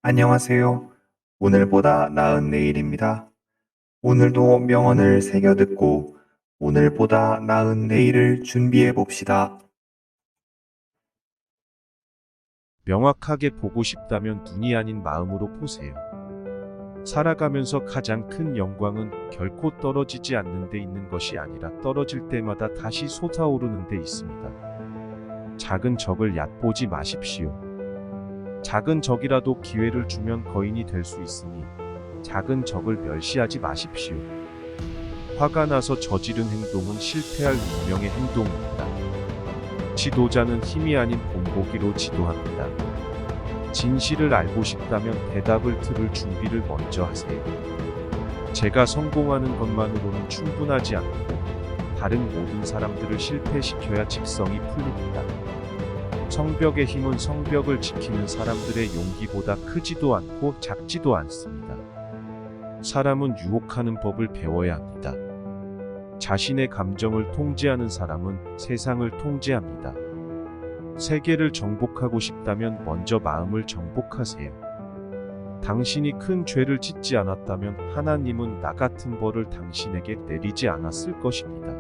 안녕하세요. 오늘보다 나은 내일입니다. 오늘도 명언을 새겨 듣고 오늘보다 나은 내일을 준비해 봅시다. 명확하게 보고 싶다면 눈이 아닌 마음으로 보세요. 살아가면서 가장 큰 영광은 결코 떨어지지 않는 데 있는 것이 아니라 떨어질 때마다 다시 솟아오르는 데 있습니다. 작은 적을 얕보지 마십시오. 작은 적이라도 기회를 주면 거인이 될 수 있으니 작은 적을 멸시하지 마십시오. 화가 나서 저지른 행동은 실패할 운명의 행동입니다. 지도자는 힘이 아닌 본보기로 지도합니다. 진실을 알고 싶다면 대답을 들을 준비를 먼저 하세요. 제가 성공하는 것만으로는 충분하지 않고 다른 모든 사람들을 실패시켜야 직성이 풀립니다. 성벽의 힘은 성벽을 지키는 사람들의 용기보다 크지도 않고 작지도 않습니다. 사람은 유혹하는 법을 배워야 합니다. 자신의 감정을 통제하는 사람은 세상을 통제합니다. 세계를 정복하고 싶다면 먼저 마음을 정복하세요. 당신이 큰 죄를 짓지 않았다면 하나님은 나 같은 벌을 당신에게 내리지 않았을 것입니다.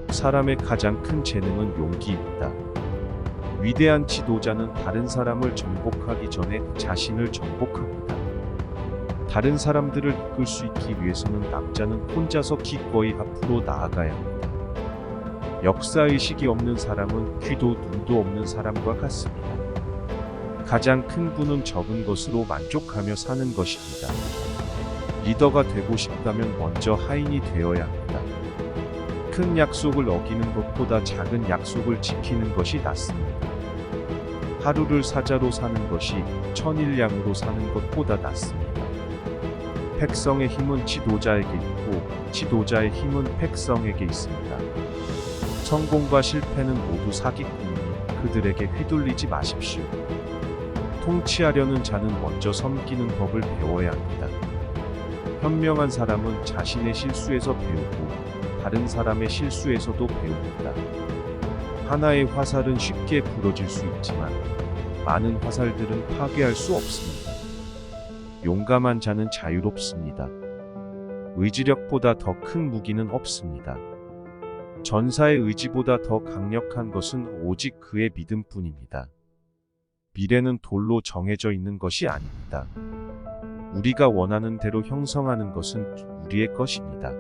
사람의 가장 큰 재능은 용기입니다. 위대한 지도자는 다른 사람을 정복하기 전에 자신을 정복합니다. 다른 사람들을 이끌 수 있기 위해서는 남자는 혼자서 기꺼이 앞으로 나아가야 합니다. 역사의식이 없는 사람은 귀도 눈도 없는 사람과 같습니다. 가장 큰 부는 적은 것으로 만족하며 사는 것입니다. 리더가 되고 싶다면 먼저 하인이 되어야 합니다. 큰 약속을 어기는 것보다 작은 약속을 지키는 것이 낫습니다. 하루를 사자로 사는 것이 천일양으로 사는 것보다 낫습니다. 백성의 힘은 지도자에게 있고 지도자의 힘은 백성에게 있습니다. 성공과 실패는 모두 사기꾼이니 그들에게 휘둘리지 마십시오. 통치하려는 자는 먼저 섬기는 법을 배워야 합니다. 현명한 사람은 자신의 실수에서 배우고 다른 사람의 실수에서도 배웁니다. 하나의 화살은 쉽게 부러질 수 있지만 많은 화살들은 파괴할 수 없습니다. 용감한 자는 자유롭습니다. 의지력보다 더 큰 무기는 없습니다. 전사의 의지보다 더 강력한 것은 오직 그의 믿음뿐입니다. 미래는 돌로 정해져 있는 것이 아닙니다. 우리가 원하는 대로 형성하는 것은 우리의 것입니다.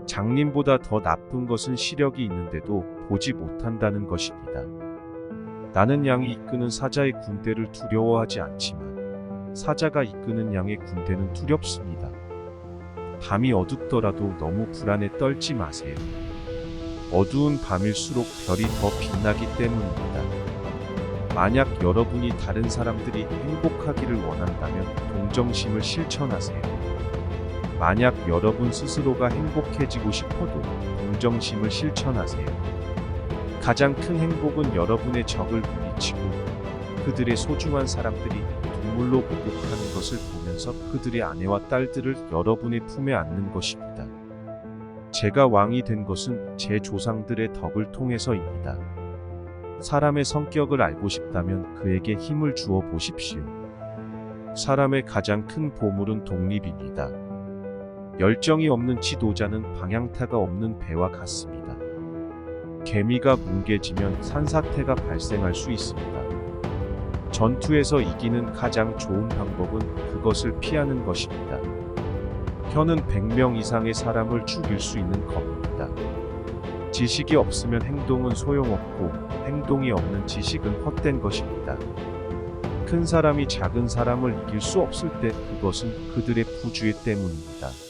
장님보다 더 나쁜 것은 시력이 있는데도 보지 못한다는 것입니다. 나는 양이 이끄는 사자의 군대를 두려워하지 않지만 사자가 이끄는 양의 군대는 두렵습니다. 밤이 어둡더라도 너무 불안에 떨지 마세요. 어두운 밤일수록 별이 더 빛나기 때문입니다. 만약 여러분이 다른 사람들이 행복하기를 원한다면 동정심을 실천하세요. 만약 여러분 스스로가 행복해지고 싶어도 동정심을 실천하세요. 가장 큰 행복은 여러분의 적을 물리치고 그들의 소중한 사람들이 동물로 목욕하는 것을 보면서 그들의 아내와 딸들을 여러분의 품에 안는 것입니다. 제가 왕이 된 것은 제 조상들의 덕을 통해서입니다. 사람의 성격을 알고 싶다면 그에게 힘을 주어 보십시오. 사람의 가장 큰 보물은 독립입니다. 열정이 없는 지도자는 방향타가 없는 배와 같습니다. 개미가 뭉개지면 산사태가 발생할 수 있습니다. 전투에서 이기는 가장 좋은 방법은 그것을 피하는 것입니다. 혀는 100명 이상의 사람을 죽일 수 있는 겁니다. 지식이 없으면 행동은 소용없고 행동이 없는 지식은 헛된 것입니다. 큰 사람이 작은 사람을 이길 수 없을 때 그것은 그들의 부주의 때문입니다.